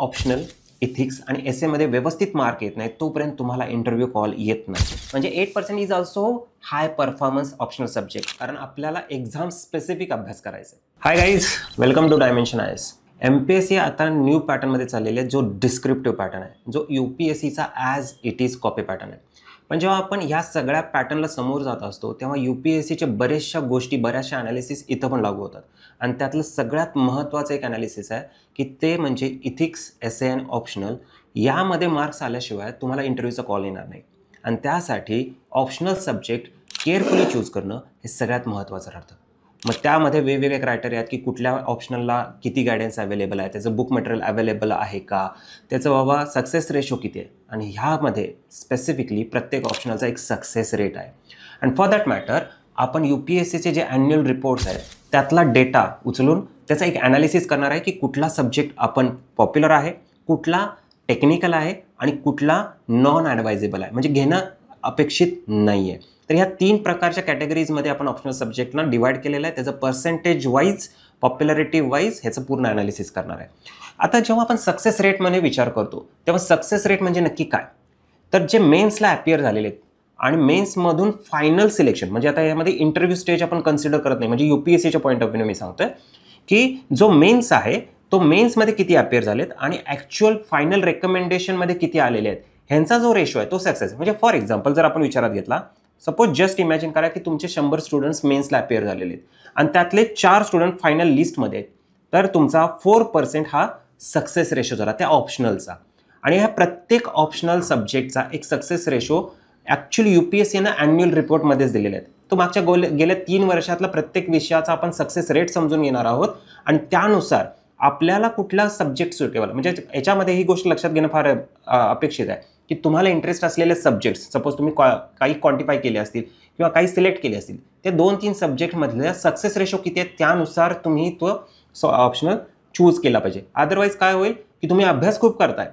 Optional, ethics आणि S एमध्ये व्यवस्थित मार्क येत नाही तोपर्यंत तुम्हाला इंटरव्ह्यू कॉल येत नाही. म्हणजे 8% is also high performance optional subject, कारण आपल्याला एक्झाम स्पेसिफिक अभ्यास करायचा आहे. Hi guys, welcome to Dimension IAS. MPSC आता न्यू पॅटर्नमध्ये चाललेले आहे, जो डिस्क्रिप्टिव्ह पॅटर्न आहे, जो UPSCचा as it is copy pattern आहे. पण जेव्हा आपण ह्या सगळ्या पॅटर्नला समोर जात असतो तेव्हा UPSCच्या बऱ्याचशा गोष्टी, बऱ्याचशा ॲनालिसिस इथं पण लागू होतात. आणि त्यातलं सगळ्यात महत्त्वाचं एक ॲनालिसिस आहे की ते म्हणजे इथिक्स, एसे आणि ऑप्शनल. यामध्ये मार्क्स आल्याशिवाय तुम्हाला इंटरव्ह्यूचा कॉल येणार नाही. आणि त्यासाठी ऑप्शनल सब्जेक्ट केअरफुली चूज करणं हे सगळ्यात महत्त्वाचं ठरतं. मग त्यामध्ये वेगवेगळे क्रायटेरिया आहेत की कुठल्या ऑप्शनलला किती गायडन्स अवेलेबल आहे, त्याचं बुक मटेरियल अवेलेबल आहे का, त्याचं बाबा सक्सेस रेशो किती आहे, आणि ह्यामध्ये स्पेसिफिकली प्रत्येक ऑप्शनलचा एक सक्सेस रेट आहे. अँड फॉर दॅट मॅटर आपण UPSCचे जे ॲन्युअल रिपोर्ट्स आहेत त्यातला डेटा उचलून त्याचा एक ॲनालिसिस करणार आहे की कुठला सब्जेक्ट आपण पॉप्युलर आहे, कुठला टेक्निकल आहे आणि कुठला नॉन ॲडवायजेबल आहे, म्हणजे घेणं अपेक्षित नाही आहे. तर ह्या 3 प्रकारच्या कॅटेगरीजमध्ये आपण ऑप्शनल सब्जेक्टना डिवाइड केलेलं आहे. त्याचं पर्सेंटेज वाईज, पॉप्युलरिटी वाईज ह्याचं पूर्ण ॲनालिसिस करणार आहे. आता जेव्हा आपण सक्सेस रेटमध्ये विचार करतो तेव्हा सक्सेस रेट म्हणजे नक्की काय, तर जे मेन्सला अपियर झालेले आहेत आणि मेन्समधून फायनल सिलेक्शन, म्हणजे आता यामध्ये इंटरव्ह्यू स्टेज आपण कन्सिडर करत नाही, म्हणजे UPSCच्या पॉईंट ऑफ व्ह्यूने मी सांगतोय की जो मेन्स आहे तो मेन्समध्ये किती अपियर झालेत आणि ॲक्च्युअल फायनल रेकमेंडेशनमध्ये किती आलेले आहेत, ह्यांचा जो रेशो आहे तो सक्सेस. म्हणजे फॉर एक्झाम्पल जर आपण विचारात घेतला, सपोज जस्ट इमॅजिन करा की तुमचे 100 स्टुडंट्स मेन्सला अपियर झालेले आहेत आणि त्यातले 4 स्टुडंट फायनल लिस्टमध्ये आहेत, तर तुमचा 4% हा सक्सेस रेशो झाला त्या ऑप्शनलचा. आणि ह्या प्रत्येक ऑप्शनल सब्जेक्टचा एक सक्सेस रेशो ॲक्च्युअली UPSCनं ॲन्युअल रिपोर्टमध्येच दिलेले आहेत. तो मागच्या गेल्या 3 वर्षातला प्रत्येक विषयाचा आपण सक्सेस रेट समजून घेणार आहोत आणि त्यानुसार आपल्याला कुठला सब्जेक्ट सुटेबल, म्हणजे याच्यामध्ये ही गोष्ट लक्षात घेणं फार अपेक्षित आहे की तुम्हाला इंटरेस्ट असलेले सब्जेक्ट्स, सपोज तुम्ही काही क्वांटिफाय केले असतील किंवा काही सिलेक्ट केले असतील, ते 2-3 सब्जेक्टमधले सक्सेस रेशो किती आहेत त्यानुसार तुम्ही तो ऑप्शनल चूज केला पाहिजे. अदरवाईज काय होईल की तुम्ही अभ्यास खूप करताय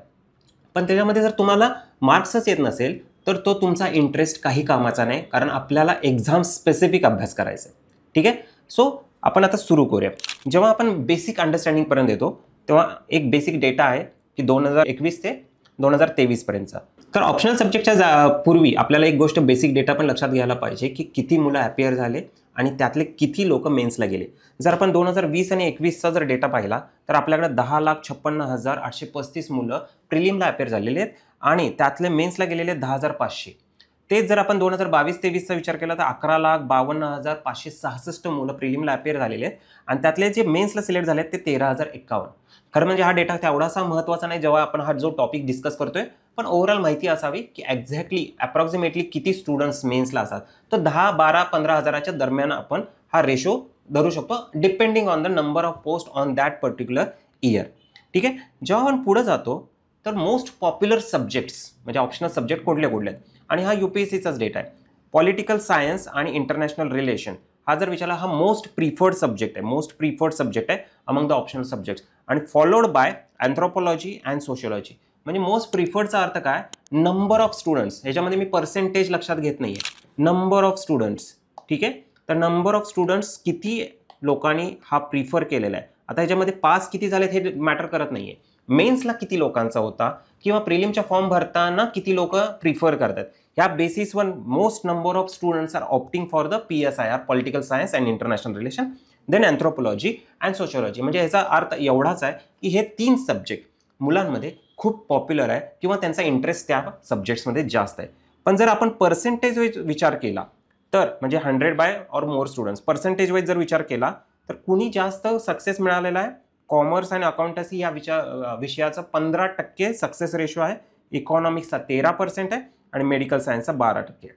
पण त्याच्यामध्ये जर तुम्हाला मार्क्सच येत नसेल तर तो तुमचा इंटरेस्ट काही कामाचा नाही, कारण आपल्याला एक्झाम स्पेसिफिक अभ्यास करायचा आहे. ठीक आहे. सो आपण आता सुरू करूया. जेव्हा आपण बेसिक अंडरस्टँडिंगपर्यंत येतो तेव्हा एक बेसिक डेटा आहे की 2021 ते 2023 पर्यंतचा. तर ऑप्शनल सब्जेक्टच्या पूर्वी आपल्याला एक गोष्ट बेसिक डेटा पण लक्षात घ्यायला पाहिजे की किती मुलं अपियर झाले आणि त्यातले किती लोक मेन्सला गेले. जर आपण 2020 आणि 21चा जर डेटा पाहिला तर आपल्याकडे 10,56,835 मुलं प्रिलिमला अपियर झालेले आहेत आणि त्यातले मेन्सला गेलेले 10,500. तेच जर आपण 2022-23चा विचार केला तर 11,52,566 मुलं प्रिलिमला अपियर झालेले आहेत आणि त्यातले जे मेन्सला सिलेक्ट झाले आहेत ते 13,051. खरं म्हणजे हा डेटा तेवढासा महत्त्वाचा नाही जेव्हा आपण हा जो टॉपिक डिस्कस करतोय, पण ओव्हरऑल माहिती असावी की एक्झॅक्टली अप्रॉक्सिमेटली किती स्टुडंट्स मेन्सला असतात. तर 10, 12, 15 हजाराच्या दरम्यान आपण हा रेशो धरू शकतो, depending on the number of post on that particular year. ठीक आहे. जेव्हा आपण पुढे जातो तर मोस्ट पॉप्युलर सब्जेक्ट्स म्हणजे ऑप्शनल सब्जेक्ट कुठले आहेत, आणि हा UPSCचाच डेटा आहे. पॉलिटिकल सायन्स आणि इंटरनॅशनल रिलेशन हा जर विचारला, हा मोस्ट प्रिफर्ड सब्जेक्ट आहे, मोस्ट प्रिफर्ड सब्जेक्ट आहे अमंग द ऑप्शनल सब्जेक्ट्स, आणि followed by anthropology and sociology. म्हणजे मोस्ट प्रिफर्डचा अर्थ काय, नंबर ऑफ स्टुडंट्स. ह्याच्यामध्ये मी पर्सेंटेज लक्षात घेत नाहीये, नंबर ऑफ स्टुडंट्स. ठीक आहे. तर नंबर ऑफ स्टुडंट्स किती लोकांनी हा प्रिफर केलेला आहे. आता ह्याच्यामध्ये पास किती झालेत हे मॅटर करत नाहीये, मेन्सला किती लोकांचा होता किंवा प्रिलिमच्या फॉर्म भरताना किती लोक प्रिफर करतात, ह्या बेसिसवर most number of students are opting for the PSIR, political science and international relation, then anthropology and sociology. म्हणजे ह्याचा अर्थ एवढाच आहे की हे 3 सब्जेक्ट मुलांमध्ये खूप पॉप्युलर आहे किंवा त्यांचा इंटरेस्ट त्या सब्जेक्ट्समध्ये जास्त आहे. पण जर आपण पर्सेंटेज वाईज विचार केला तर म्हणजे 100 by or more students percentage wise जर विचार केला तर कुणी जास्त सक्सेस मिळालेला आहे, कॉमर्स आणि अकाउंटन्सी या विषयाचा 15% सक्सेस रेशो आहे, इकॉनॉमिक्सचा 13% आहे आणि मेडिकल सायन्सचा 12%.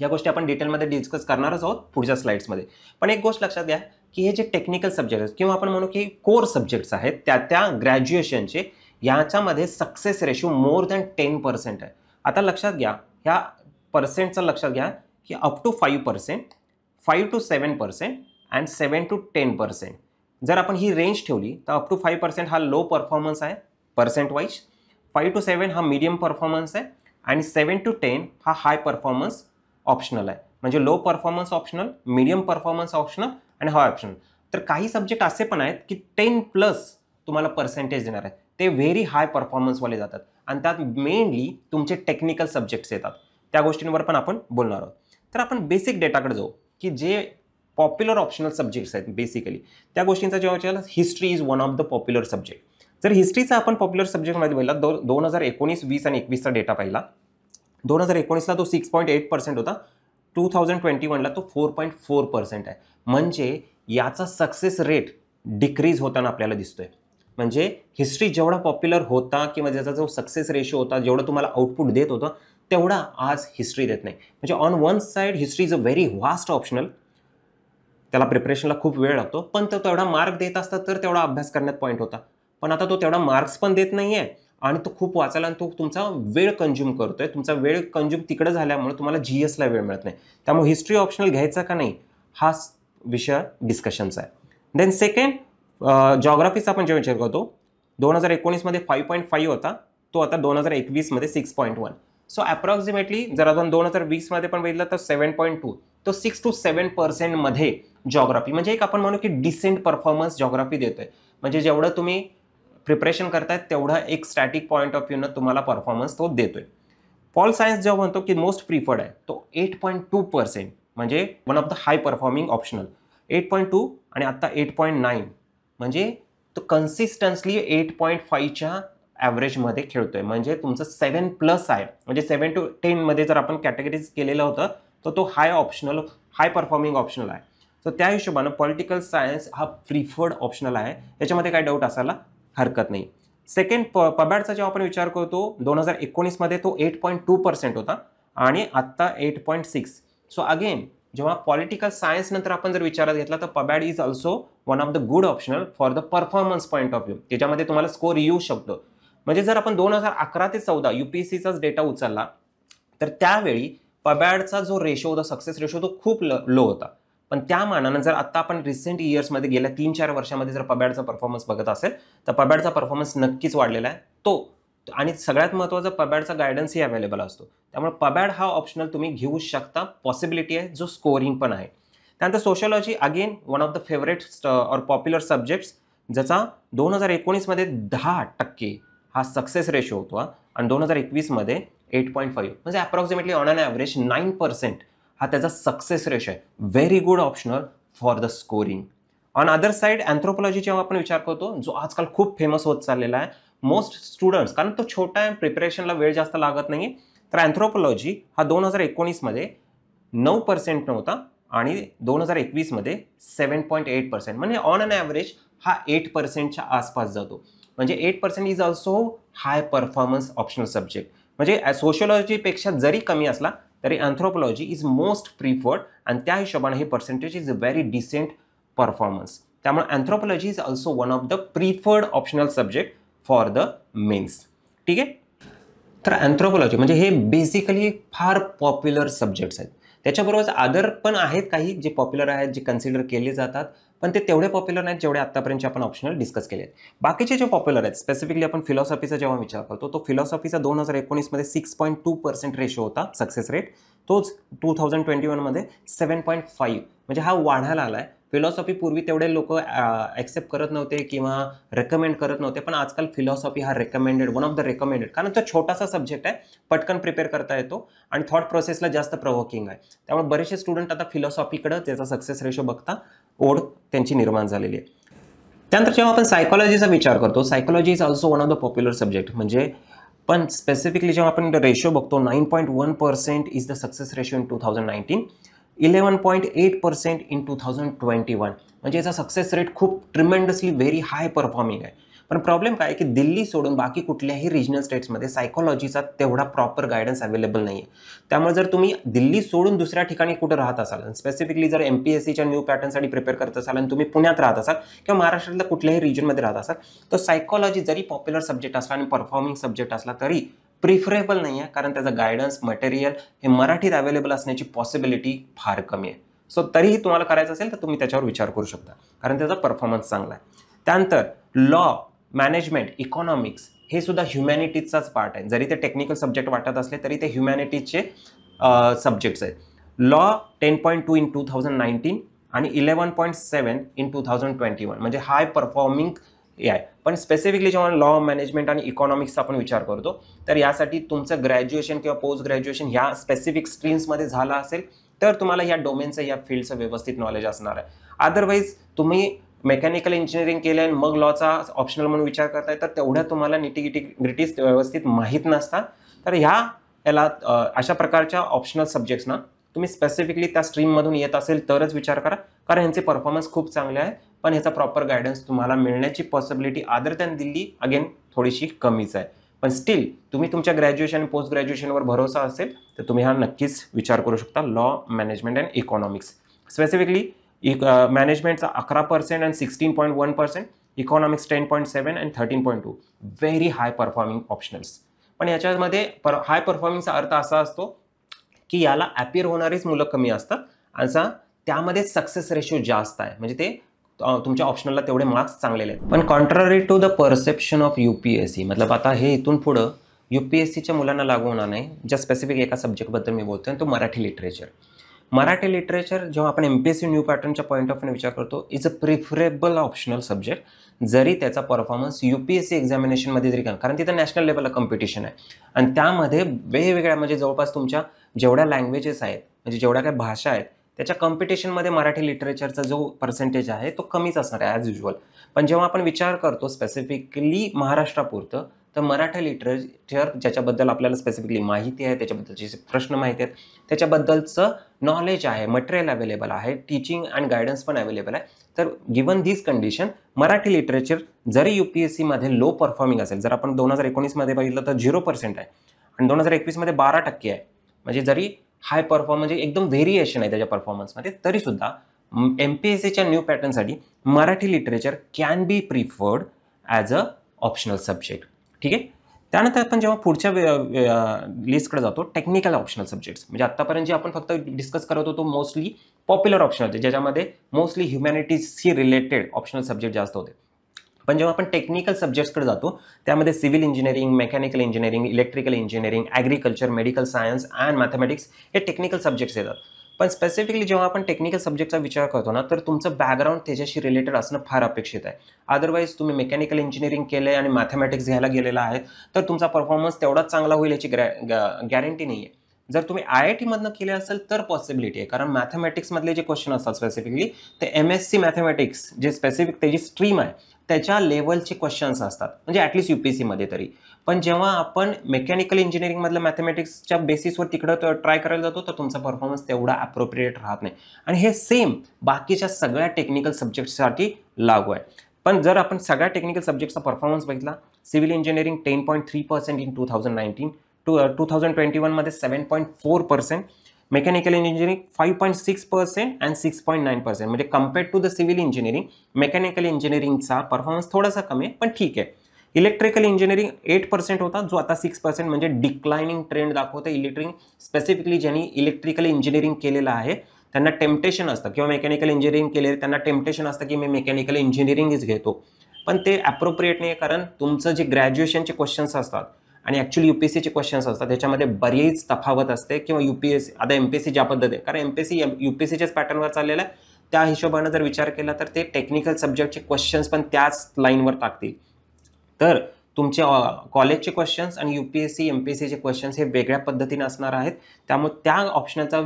या गोष्टी आपण डिटेलमध्ये डिस्कस करणारच आहोत पुढच्या स्लाइड्समध्ये. पण एक गोष्ट लक्षात घ्या की हे जे टेक्निकल सब्जेक्ट आहेत किंवा आपण म्हणू की कोर सब्जेक्ट्स आहेत त्या ग्रॅज्युएशनचे, याच्यामध्ये सक्सेस रेशो मोर दॅन 10% आहे. आता लक्षात घ्या, ह्या पर्सेंटचं लक्षात घ्या की up to 5%, 5 to 7% and 7 to 10%. जर आपण ही रेंज ठेवली तर अप टू 5% हा लो परफॉर्मन्स आहे पर्सेंट वाईज, 5 to 7 हा मीडियम परफॉर्मन्स आहे आणि 7 to 10 हा हाय परफॉर्मन्स ऑप्शनल आहे. म्हणजे low performance optional, medium performance optional आणि हाय ऑप्शनल. तर काही सब्जेक्ट असे पण आहेत की 10+ तुम्हाला पर्सेंटेज देणार आहे, ते व्हेरी हाय परफॉर्मन्सवाले जातात आणि त्यात मेनली तुमचे टेक्निकल सब्जेक्ट्स येतात. त्या गोष्टींवर पण आपण बोलणार आहोत. तर आपण बेसिक डेटाकडे जाऊ की जे पॉप्युलर ऑप्शनल सब्जेक्ट्स आहेत बेसिकली त्या गोष्टींचा जेव्हा विचारला history is one of the popular subject. जर हिस्ट्रीचा आपण पॉप्युलर सब्जेक्टमध्ये पाहिला 2019, 20 आणि 21चा डेटा पाहिला. 2019ला तो 6.8% होता. 2021ला तो 4.4% आहे. म्हणजे याचा सक्सेस रेट डिक्रीज होताना आपल्याला दिसतोय. म्हणजे हिस्ट्री जेवढा पॉप्युलर होता किंवा ज्याचा जो सक्सेस रेशो होता जेवढं तुम्हाला आउटपुट देत होतं तेवढा आज हिस्ट्री देत नाही. म्हणजे on one side history is a very vast optional. त्याला प्रिपरेशनला खूप वेळ लागतो पण तो तेवढा मार्क देत असता तर तेवढा अभ्यास करण्यात पॉईंट होता. पण आता तो तेवढा मार्क्स पण देत नाहीये आणि तो खूप वाचायला आणि तो तुमचा वेळ कंझ्युम करतोय. तुमचा वेळ कंझ्युम तिकडे झाल्यामुळे तुम्हाला GSला वेळ मिळत नाही. त्यामुळे हिस्ट्री ऑप्शनल घ्यायचा का नाही हा विषय डिस्कशनचा आहे. देन सेकंड जॉग्राफीचा आपण जेव्हा विचार करतो 2019मध्ये 5.5 होता तो आता 2021मध्ये 6.1. सो अप्रॉक्सिमेटली जर आपण 2020मध्ये पण बघितलं तर 7.2. तो 6 to 7% मध्ये जॉग्राफी म्हणजे एक आपण म्हणू की डिसेंट परफॉर्मन्स जॉग्राफी देतोय. म्हणजे जेवढं तुम्ही प्रिपरेशन करताय तेवढा एक स्टॅटिक पॉईंट ऑफ व्ह्यूनं तुम्हाला परफॉर्मन्स तो देतोय. पॉल सायन्स जेव्हा म्हणतो की मोस्ट प्रिफर्ड आहे तो 8.2% म्हणजे one of the high performing optional 8.2 आणि आता 8.9 म्हणजे तो कन्सिस्टन्सली 8.5च्या ॲव्हरेजमध्ये खेळतोय. म्हणजे तुमचं 7+ आहे. म्हणजे 7 to 10 मध्ये जर आपण कॅटेगरीज केलेलं होतं तर तो हाय परफॉर्मिंग ऑप्शनल आहे. तर त्या हिशोबानं पॉलिटिकल सायन्स हा प्रिफर्ड ऑप्शनल आहे. याच्यामध्ये काही डाऊट असायला हरकत नाही. सेकंड पबॅडचा जेव्हा आपण विचार करतो 2019मध्ये तो 8.2% होता आणि आत्ता 8.6. सो अगेन जेव्हा पॉलिटिकल सायन्स नंतर आपण जर विचारात घेतला तर PubAd is also one of the good optional for the performance point of view. त्याच्यामध्ये तुम्हाला स्कोर येऊ शकतो. म्हणजे जर आपण 2011 ते 14 UPSCचाच डेटा उचलला तर त्यावेळी पबॅडचा जो रेशो होता सक्सेस रेशो तो खूप लो होता. पण त्या मानानं जर आता आपण रिसेंट इयर्समध्ये गेल्या 3-4 वर्षामध्ये जर पबॅडचा परफॉर्मन्स बघत असेल तर पबॅडचा परफॉर्मन्स नक्कीच वाढलेला आहे. तो आणि सगळ्यात महत्त्वाचं पबॅडचा गायडन्सही अवेलेबल असतो. त्यामुळे पबॅड हा ऑप्शनल तुम्ही घेऊ शकता. पॉसिबिलिटी आहे जो स्कोरिंग पण आहे. त्यानंतर sociology again one of the favourite or popular subjects ज्याचा 2019मध्ये 10% हा सक्सेस रेशो होतो आणि 2021मध्ये 8.5 म्हणजे अप्रॉक्सिमेटली ऑन अन ॲव्हरेज 9% हा त्याचा सक्सेस रेशो आहे. Very good optional for the scoring. On other side anthropology जेव्हा आपण विचार करतो जो आजकाल खूप फेमस होत चाललेला आहे मोस्ट स्टुडंट्स कारण तो छोटा आहे प्रिपरेशनला वेळ जास्त लागत नाही. तर अँथ्रोपॉलॉजी हा 2019मध्ये 9% नव्हता आणि 2021मध्ये 7.8% म्हणजे ऑन अन ॲव्हरेज हा 8%च्या आसपास जातो. म्हणजे 8% is also high performance optional subject. म्हणजे सोशियोलॉजीपेक्षा जरी कमी असला तरी अँथ्रोपॉलॉजी इज मोस्ट प्रिफर्ड आणि त्या हिशोबाने हे percentage is a very decent performance. त्यामुळे anthropology is also one of the preferred optional subject for the mains. ठीक आहे. तर अँथ्रोपॉलॉजी म्हणजे हे बेसिकली फार पॉप्युलर सब्जेक्ट्स आहेत. त्याच्याबरोबर अदर पण आहेत काही जे पॉप्युलर आहेत जे कन्सिडर केले जातात पण ते तेवढे पॉप्युलर नाहीत जेवढे आत्तापर्यंत आपण ऑप्शनल डिस्कस केले आहेत. बाकीचे जे पॉप्युलर आहेत स्पेसिफिकली आपण फिलॉसॉफीचा जेव्हा विचार करतो तो फिलॉसॉफीचा 2019मध्ये 6.2% रेशो होता सक्सेस रेट. तोच 2021मध्ये 7.5 म्हणजे हा वाढायला आला आहे. फिलॉसॉफी पूर्वी तेवढे लोक ॲक्सेप्ट करत नव्हते किंवा रेकमेंड करत नव्हते पण आजकाल फिलॉसॉफी हा recommended one of the recommended कारण तो छोटासा सब्जेक्ट आहे पटकन प्रिपेअर करता येतो आणि थॉट प्रोसेसला जास्त प्रोव्होकिंग आहे. त्यामुळे बरेचसे स्टुडंट आता फिलॉसॉफीकडे त्याचा सक्सेस रेशो बघता ओढ त्यांची निर्माण झालेली आहे. त्यानंतर जेव्हा आपण सायकोलॉजीचा विचार करतो psychology is also one of the popular subject. म्हणजे पण स्पेसिफिकली जेव्हा आपण रेशो बघतो 9.1% is the success ratio in 2019, 11.8% in 2021 म्हणजे याचा सक्सेस रेट खूप ट्रिमेंडसली व्हेरी हाय परफॉर्मिंग आहे. पण प्रॉब्लेम काय आहे की दिल्ली सोडून बाकी कुठल्याही रिजनल स्टेट्समध्ये सायकोलॉजीचा तेवढा प्रॉपर गायडन्स अवेलेबल नाही आहे. त्यामुळे जर तुम्ही दिल्ली सोडून दुसऱ्या ठिकाणी कुठं राहत असाल स्पेसिफिकली जर MPSCच्या न्यू पॅटर्नसाठी प्रिपेअर करत असाल आणि तुम्ही पुण्यात राहत असाल किंवा महाराष्ट्रातल्या कुठल्याही रिजनमध्ये राहत असाल तर सायकोलॉजी जरी पॉप्युलर सब्जेक्ट असला आणि परफॉर्मिंग सब्जेक्ट असला तरी प्रिफरेबल नाही आहे कारण त्याचं गायडन्स मटेरियल हे मराठीत अवेलेबल असण्याची पॉसिबिलिटी फार कमी आहे. सो तरीही तुम्हाला करायचं असेल तर तुम्ही त्याच्यावर विचार करू शकता कारण त्याचा परफॉर्मन्स चांगला आहे. त्यानंतर लॉ मॅनेजमेंट इकॉनॉमिक्स हे सुद्धा ह्युमॅनिटीजचाच पार्ट आहे. जरी ते टेक्निकल सब्जेक्ट वाटत असले तरी ते ह्युमॅनिटीजचे सब्जेक्ट्स आहेत. लॉ 10.2 इन 2019 आणि 11.7 इन 2021 म्हणजे हाय परफॉर्मिंग आहे. पण स्पेसिफिकली जेव्हा लॉ मॅनेजमेंट आणि इकॉनॉमिक्सचा आपण विचार करतो तर यासाठी तुमचं ग्रॅज्युएशन किंवा पोस्ट ग्रॅज्युएशन ह्या स्पेसिफिक स्ट्रीम्समध्ये झालं असेल तर तुम्हाला या डोमेनचं या फील्डचं व्यवस्थित नॉलेज असणार आहे. अदरवाईज तुम्ही मेकॅनिकल इंजिनिअरिंग केलं आणि मग लॉचा ऑप्शनल म्हणून विचार करताय तर तेवढ्या तुम्हाला ग्रिटीज व्यवस्थित माहीत नसतात. तर याला अशा प्रकारच्या ऑप्शनल सब्जेक्ट्सना तुम्ही स्पेसिफिकली त्या स्ट्रीममधून येत असेल तरच विचार करा, कारण यांचे परफॉर्मन्स खूप चांगले आहे. पण ह्याचा प्रॉपर गायडन्स तुम्हाला मिळण्याची possibility other than Delhi again थोडीशी कमीच आहे. पण स्टील तुम्ही तुमच्या ग्रॅज्युएशन आणि पोस्ट ग्रॅज्युएशनवर भरोसा असेल तर तुम्ही हा नक्कीच विचार करू शकता. Law management and economics specifically मॅनेजमेंटचा 11% आणि 16.1%, इकॉनॉमिक्स 10.7 आणि 13.2 व्हेरी हाय परफॉर्मिंग ऑप्शनल्स. पण याच्यामध्ये हाय परफॉर्मिंगचा अर्थ असा असतो की याला अपिअर होणारीच मुलं कमी असतात असा त्यामध्ये सक्सेस रेशो जास्त आहे, म्हणजे ते तुमच्या ऑप्शनलला तेवढे मार्क्स चांगलेले आहेत. पण contrary to the perception of UPSC मतलब आता हे इथून पुढं UPSCच्या मुलांना लागू होणार नाही. ज्या स्पेसिफिक एका सब्जेक्टबद्दल मी बोलतोय तो मराठी लिटरेचर. मराठी लिटरेचर जेव्हा आपण MPSC न्यू पॅटर्नच्या पॉईंट ऑफ व्ह्यू विचार करतो is a preferable optional subject, जरी त्याचा परफॉर्मन्स UPSC एक्झामिनेशनमध्ये जरी कारण तिथं नॅशनल लेवलला कॉम्पिटिशन आहे आणि त्यामध्ये वेगवेगळ्या म्हणजे जवळपास तुमच्या जेवढ्या लँग्वेजेस आहेत म्हणजे जेवढ्या काही भाषा आहेत त्याच्या कॉम्पिटिशनमध्ये मराठी लिटरेचरचा जो पर्सेंटेज आहे तो कमीच असणार आहे ॲज युजल. पण जेव्हा आपण विचार करतो स्पेसिफिकली महाराष्ट्रापुरतं तर मराठी लिटरेचर ज्याच्याबद्दल आपल्याला स्पेसिफिकली माहिती आहे, त्याच्याबद्दलचे प्रश्न माहिती आहेत, त्याच्याबद्दलचं नॉलेज आहे, मटेरियल अवेलेबल आहे, टीचिंग अँड गायडन्स पण अवेलेबल आहे. तर गिवन दिस कंडिशन मराठी लिटरेचर जरी UPSCमध्ये लो परफॉर्मिंग असेल, जर आपण 2019मध्ये बघितलं तर 0% आहे आणि 2021मध्ये 12% आहे, म्हणजे जरी हाय परफॉर्म म्हणजे एकदम व्हेरिएशन आहे त्याच्या परफॉर्मन्समध्ये, तरीसुद्धा MPSCच्या न्यू पॅटर्नसाठी Marathi literature can be preferred as a optional subject. ठीक आहे. त्यानंतर आपण जेव्हा पुढच्या लिस्टकडे जातो टेक्निकल ऑप्शनल सब्जेक्ट्स, म्हणजे आत्तापर्यंत जे आपण फक्त डिस्कस करत होतो मोस्टली पॉप्युलर ऑप्शनल होते ज्याच्यामध्ये मोस्टली ह्युमॅनिटीजशी रिलेटेड ऑप्शनल सब्जेक्ट जास्त होते. पण जेव्हा आपण टेक्निकल सब्जेक्ट्सकडे जातो त्यामध्ये civil engineering, mechanical engineering, electrical engineering, agriculture, medical science and mathematics हे टेक्निकल सब्जेक्ट्स येतात. पण स्पेसिफिकली जेव्हा आपण टेक्निकल सब्जेक्टचा विचार करतो ना तर तुमचं बॅकग्राऊंड त्याच्याशी रिलेटेड असणं फार अपेक्षित आहे. अदरवाईज तुम्ही मेकॅनिकल इंजिनिअरिंग केलं आहे आणि मॅथमॅटिक्स घ्यायला गेलेला आहे तर तुमचा परफॉर्मन्स तेवढाच चांगला होईल याची गॅरंटी नाही आहे. जर तुम्ही IIT केले असेल तर पॉसिबिलिटी आहे, कारण मॅथमॅटिक्समधले जे क्वेश्चन असतात स्पेसिफिकली ते MSc मॅथमॅटिक्स जे स्पेसिफिक त्याची स्ट्रीम आहे त्याच्या लेवलचे क्वेश्चन्स असतात, म्हणजे ॲटलिस्ट UPSCमध्ये तरी. पण जेव्हा आपण मेकॅनिकल इंजिनिअरिंगमधलं मॅथमॅटिक्सच्या बेसिसवर तिकडं ट्राय करायला जातो तर तुमचा परफॉर्मन्स तेवढा ॲप्रोप्रिएट राहत नाही आणि हे सेम बाकीच्या सगळ्या टेक्निकल सब्जेक्ट्ससाठी लागू आहे. पण जर आपण सगळ्या टेक्निकल सब्जेक्टचा परफॉर्मन्स बघितला, सिव्हिल इंजिनिअरिंग 10.3% इन 2019, 2021मध्ये 7.4%, मेकॅनिकल इंजिनिअरिंग 5.6% अँड 6.9%, म्हणजे compared to the civil engineering mechanical इंजिनिअरिंगचा परफॉर्मन्स थोडासा कमी आहे पण ठीक आहे. इलेक्ट्रिकल इंजिनिअरिंग 8% होता जो आता 6% म्हणजे डिक्लाइनिंग ट्रेंड दाखवतं. स्पेसिफिकली ज्यांनी इलेक्ट्रिकल इंजिनिअरिंग केलेलं आहे त्यांना टेम्पटेशन असतं किंवा मेकॅनिकल इंजिनिअरिंग केले त्यांना टेम्पटेशन असतं की मी मेकॅनिकल इंजिनिअरिंगच घेतो, पण ते ॲप्रोप्रिएट नाही आहे, कारण तुमचं जे ग्रॅज्युएशनचे क्वेश्चन्स असतात आणि ॲक्च्युअली UPSCचे क्वेश्चन्स असतात त्याच्यामध्ये बरीच तफावत असते. किंवा UPSC आता MPSC ज्या पद्धती आहे, कारण MPSC UPSCच्याच पॅटर्नवर चाललेलं आहे, त्या हिशोबानं जर विचार केला तर ते टेक्निकल सब्जेक्टचे क्वेश्चन्स पण त्याच लाईनवर टाकतील. तर तुमचे कॉलेजचे क्वेश्चन्स आणि UPSC MPSCचे क्वेश्चन्स हे वेगळ्या पद्धतीने असणार आहेत, त्यामुळे त्या ऑप्शनचा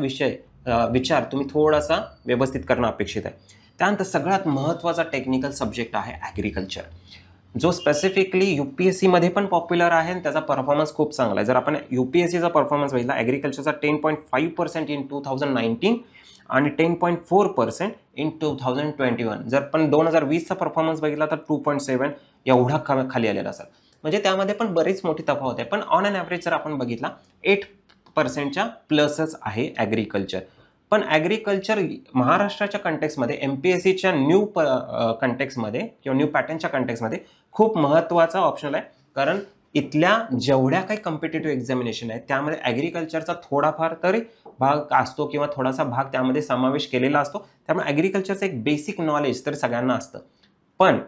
विचार तुम्ही थोडासा व्यवस्थित करणं अपेक्षित आहे. त्यानंतर सगळ्यात महत्त्वाचा टेक्निकल सब्जेक्ट आहे ॲग्रिकल्चर, जो स्पेसिफिकली UPSCमध्ये पण पॉप्युलर आहे आणि त्याचा परफॉर्मन्स खूप चांगला आहे. जर आपण UPSCचा परफॉर्मन्स बघितला ॲग्रिकल्चरचा 10.5% इन 2019 आणि 10.4% इन 2021. जर पण 2020चा परफॉर्मन्स बघितला तर 2.7 एवढा खाली आलेला असेल, म्हणजे त्यामध्ये पण बरीच मोठी तफावत आहे. पण ऑन अन ॲव्हरेज जर आपण बघितला 8%च्या प्लसच आहे ॲग्रिकल्चर. पण ॲग्रिकल्चर महाराष्ट्राच्या कंटेक्समध्ये MPSCच्या न्यू कंटेक्समध्ये किंवा न्यू पॅटर्नच्या कंटेक्समध्ये खूप महत्त्वाचा ऑप्शनल आहे, कारण इथल्या जेवढ्या काही कॉम्पिटेटिव्ह एक्झामिनेशन आहेत त्यामध्ये ॲग्रिकल्चरचा थोडाफार तरी भाग असतो किंवा थोडासा भाग त्यामध्ये समावेश केलेला असतो. त्यामुळे ॲग्रिकल्चरचं एक बेसिक नॉलेज तर सगळ्यांना असतं. पण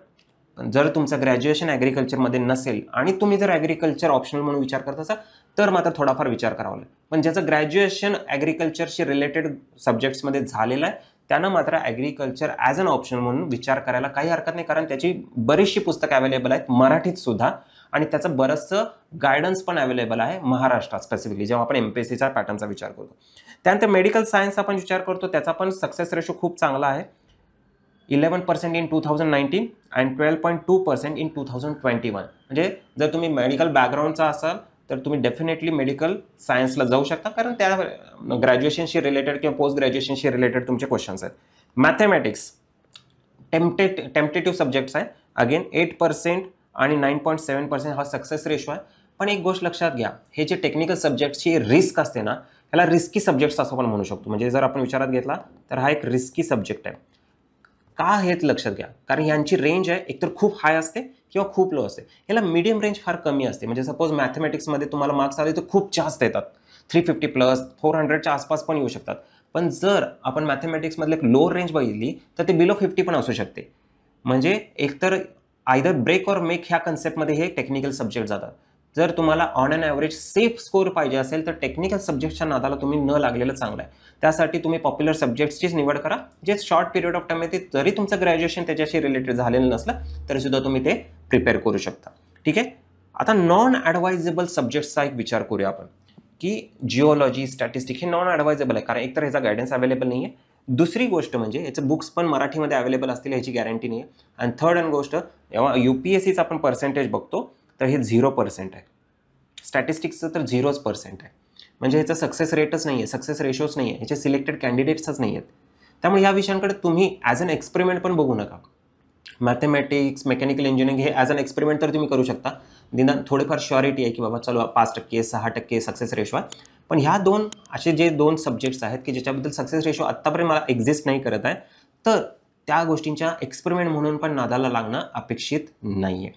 जर तुमचं ग्रॅज्युएशन ॲग्रिकल्चरमध्ये नसेल आणि तुम्ही जर ॲग्रिकल्चर ऑप्शनल म्हणून विचार करत असाल तर मात्र थोडाफार विचार करावा लागेल. पण ज्याचं ग्रॅज्युएशन ॲग्रिकल्चरशी रिलेटेड सब्जेक्ट्समध्ये झालेलं आहे त्यांना मात्र ॲग्रिकल्चर ॲज अन ऑप्शन म्हणून विचार करायला काही हरकत नाही, कारण त्याची बरीचशी पुस्तकं अवेलेबल आहेत मराठीत सुद्धा, आणि त्याचं बरंचसं गायडन्स पण अवेलेबल आहे महाराष्ट्रात स्पेसिफिकली जेव्हा आपण MPSCचा पॅटर्नचा विचार करतो. त्यानंतर मेडिकल सायन्स आपण विचार करतो, त्याचा पण सक्सेस रेशो खूप चांगला आहे. 11% इन 2019 अँड 12.2% इन 2021. म्हणजे जर तुम्ही मेडिकल बॅकग्राऊंडचा असाल तर तुम्ही डेफिनेटली मेडिकल सायन्सला जाऊ शकता, कारण त्या ग्रॅज्युएशनशी रिलेटेड किंवा पोस्ट ग्रॅज्युएशनशी रिलेटेड तुमचे क्वेश्चन्स आहेत. मॅथमॅटिक्स टेम्पटेटिव्ह सब्जेक्ट्स आहे. अगेन 8% आणि 9.7% हा सक्सेस रेशो आहे. पण एक गोष्ट लक्षात घ्या, हे जे टेक्निकल सब्जेक्ट्सची रिस्क असते ना, ह्याला रिस्की सब्जेक्ट्स असं पण म्हणू शकतो. म्हणजे जर आपण विचारात घेतला तर हा एक रिस्की सब्जेक्ट आहे. का हेच लक्षात घ्या, कारण यांची रेंज आहे एकतर खूप हाय असते किंवा खूप लो असते. याला मीडियम रेंज फार कमी असते. म्हणजे सपोज मॅथमॅटिक्समध्ये तुम्हाला मार्क्स आले तर खूप जास्त येतात, 350+, 400च्या आसपास पण येऊ शकतात. पण जर आपण मॅथमॅटिक्समधले एक लो रेंज बघितली तर ते बिलो 50 पण असू शकते. म्हणजे एकतर आयदर ब्रेक ऑर मेक ह्या कन्सेप्टमध्ये हे टेक्निकल सब्जेक्ट जातात. जर तुम्हाला on an average safe score पाहिजे असेल तर टेक्निकल सब्जेक्टच्या नादाला तुम्ही न लागलेलं चांगलं आहे. त्यासाठी तुम्ही पॉप्युलर सब्जेक्ट्सचीच निवड करा, जे शॉर्ट पिरियड ऑफ टाईममध्ये जरी तुमचं ग्रॅज्युएशन त्याच्याशी रिलेटेड झालेलं नसलं तरी सुद्धा तुम्ही ते प्रिपेअर करू शकता. ठीक आहे. आता नॉन ॲडवायजेबल सब्जेक्ट्सचा एक विचार करूया आपण, की जिओलॉजी, स्टॅटिस्टिक हे नॉन ॲडवायजेबल आहे, कारण एकतर ह्याचा गायडन्स अवेलेबल नाही आहे. दुसरी गोष्ट म्हणजे याचे बुक्स पण मराठीमध्ये अवेलेबल असतील याची गॅरंटी नाही आहे. आणि थर्ड अँड गोष्ट, जेव्हा UPSCचा आपण पर्सेंटेज बघतो तर हे 0% आहे. स्टॅटिस्टिक्सचं तर 0% आहे. म्हणजे ह्याचा सक्सेस रेटच नाही आहे, सक्सेस रेशोच नाही आहे, ह्याचे सिलेक्टेड कॅन्डिडेट्सच नाही आहेत. त्यामुळे या विषयांकडे तुम्ही ॲज अन एक्सपेरिमेंट पण बघू नका. मॅथमॅटिक्स, मेकॅनिकल इंजिनिअरिंग हे ॲज अन एक्सपेरिमेंट तर तुम्ही करू शकता. निदान थोडीफार श्युरिटी आहे की बाबा चलो 5%, 6% सक्सेस रेशो आहे. पण ह्या दोन असे जे 2 सब्जेक्ट्स आहेत की ज्याच्याबद्दल सक्सेस रेशो आत्तापर्यंत मला एक्झिस्ट नाही करत आहे, तर त्या गोष्टींच्या एक्सपेरिमेंट म्हणून पण नादाला लागणं अपेक्षित नाही आहे.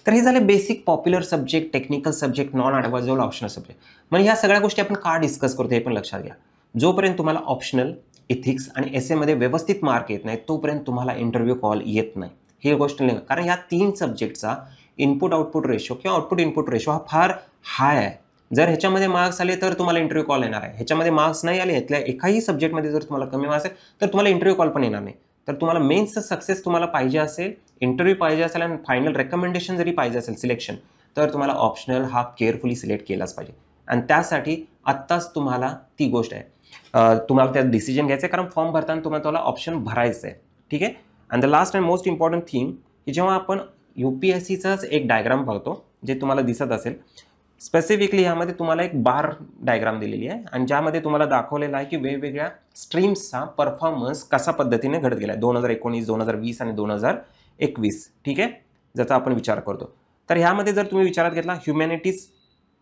तर हे झाले basic popular subject, technical subject, non advisable, optional subject. म्हणजे ह्या सगळ्या गोष्टी आपण का डिस्कस करतो हे पण लक्षात घ्या. जोपर्यंत तुम्हाला ऑप्शनल, इथिक्स आणि एसेमध्ये व्यवस्थित मार्क येत नाही तोपर्यंत तुम्हाला इंटरव्ह्यू कॉल येत नाही. ही गोष्ट नाही, कारण ह्या 3 सब्जेक्टचा इनपुट आउटपुट रेशो किंवा आउटपुट इनपुट रेशो हा फार हाय आहे. जर ह्याच्यामध्ये मार्क्स आले तर तुम्हाला इंटरव्ह्यू कॉल येणार आहे. ह्याच्यामध्ये मार्क्स नाही आले, ह्यातल्या एकाही सब्जेक्टमध्ये जर तुम्हाला कमी मार्क्स आहे तर तुम्हाला इंटरव्ह्यू कॉल पण येणार नाही. तर तुम्हाला मेन्सचं सक्सेस तुम्हाला पाहिजे असेल, इंटरव्ह्यू पाहिजे असेल आणि फायनल रेकमेंडेशन जरी पाहिजे असेल सिलेक्शन, तर तुम्हाला ऑप्शनल हा केअरफुली सिलेक्ट केलाच पाहिजे. आणि त्यासाठी आत्ताच तुम्हाला ती गोष्ट आहे, तुम्हाला त्यात डिसिजन घ्यायचं आहे, कारण फॉर्म भरताना तुम्हाला ऑप्शन भरायचं आहे. ठीक आहे. And the last and most important thing की जेव्हा आपण UPSCचाच एक डायग्राम बघतो जे तुम्हाला दिसत असेल, स्पेसिफिकली ह्यामध्ये तुम्हाला एक बार डायग्राम दिलेली आहे आणि ज्यामध्ये तुम्हाला दाखवलेलं आहे की वेगवेगळ्या स्ट्रीम्सचा परफॉर्मन्स कशा पद्धतीने घडत गेला आहे 2019, 2020 आणि 2021. ठीक आहे, ज्याचा आपण विचार करतो. तर ह्यामध्ये जर तुम्ही विचारात घेतला ह्युमॅनिटीज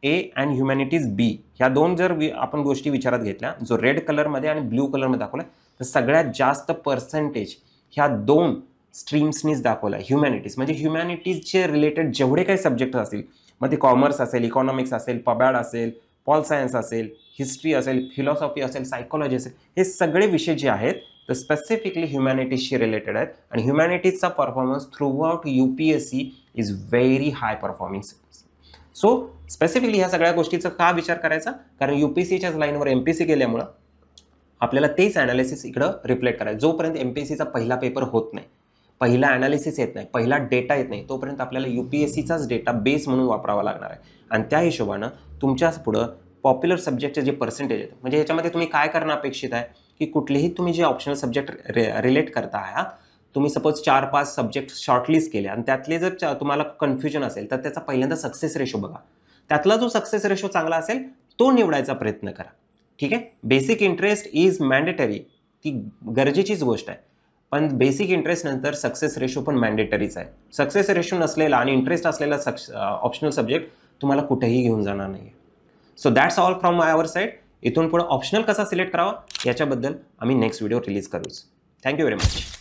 A आणि ह्युमॅनिटीज B ह्या 2 जर आपण गोष्टी विचारात घेतल्या, जो रेड कलरमध्ये आणि ब्ल्यू कलरमध्ये दाखवला, तर सगळ्यात जास्त पर्सेंटेज ह्या 2 स्ट्रीम्सनीच दाखवला आहे. ह्युमॅनिटीज म्हणजे ह्युमॅनिटीजचे रिलेटेड जेवढे काही सब्जेक्ट असतील, मग ते कॉमर्स असेल, इकॉनॉमिक्स असेल, पबॅड असेल, पॉल सायन्स असेल, हिस्ट्री असेल, फिलॉसॉफी असेल, सायकोलॉजी असेल, हे सगळे विषय जे आहेत तर स्पेसिफिकली ह्युमॅनिटीजशी रिलेटेड आहेत. आणि ह्युमॅनिटीजचा performance throughout UPSC is very high performing. So specifically ह्या सगळ्या गोष्टीचा का विचार करायचा, कारण UPSCच्याच लाईनवर MPSC गेल्यामुळं आपल्याला तेच ॲनालिसिस इकडं रिफ्लेक्ट करायचं. जोपर्यंत MPSCचा पहिला पेपर होत नाही, पहिला ॲनालिसिस येत नाही, पहिला डेटा येत नाही, तोपर्यंत आपल्याला UPSCचाच डेटा बेस म्हणून वापरावा लागणार आहे. आणि त्या हिशोबानं तुमच्या पुढं पॉप्युलर सब्जेक्टचे जे पर्सेंटेज आहेत, म्हणजे ह्याच्यामध्ये तुम्ही काय करणं अपेक्षित आहे की कुठलेही तुम्ही जे ऑप्शनल सब्जेक्ट रिलेट करता आहात, तुम्ही सपोज 4-5 सब्जेक्ट शॉर्टलिस्ट केले आणि त्यातले जर तुम्हाला कन्फ्युजन असेल तर त्याचा पहिल्यांदा सक्सेस रेशो बघा. त्यातला जो सक्सेस रेशो चांगला असेल तो निवडायचा प्रयत्न करा. ठीक आहे. बेसिक इंटरेस्ट इज मॅन्डेटरी, ती गरजेचीच गोष्ट आहे. पण बेसिक इंटरेस्ट नंतर सक्सेस रेशो पण मॅन्डेटरीच आहे. सक्सेस रेशो नसलेला आणि इंटरेस्ट असलेला ऑप्शनल सब्जेक्ट तुम्हाला कुठेही घेऊन जाणार नाही. So that's all from our side. इथून पुढे ऑप्शनल कसा सिलेक्ट करावा याच्याबद्दल आम्ही नेक्स्ट व्हिडिओ रिलीज करूच. Thank you very much.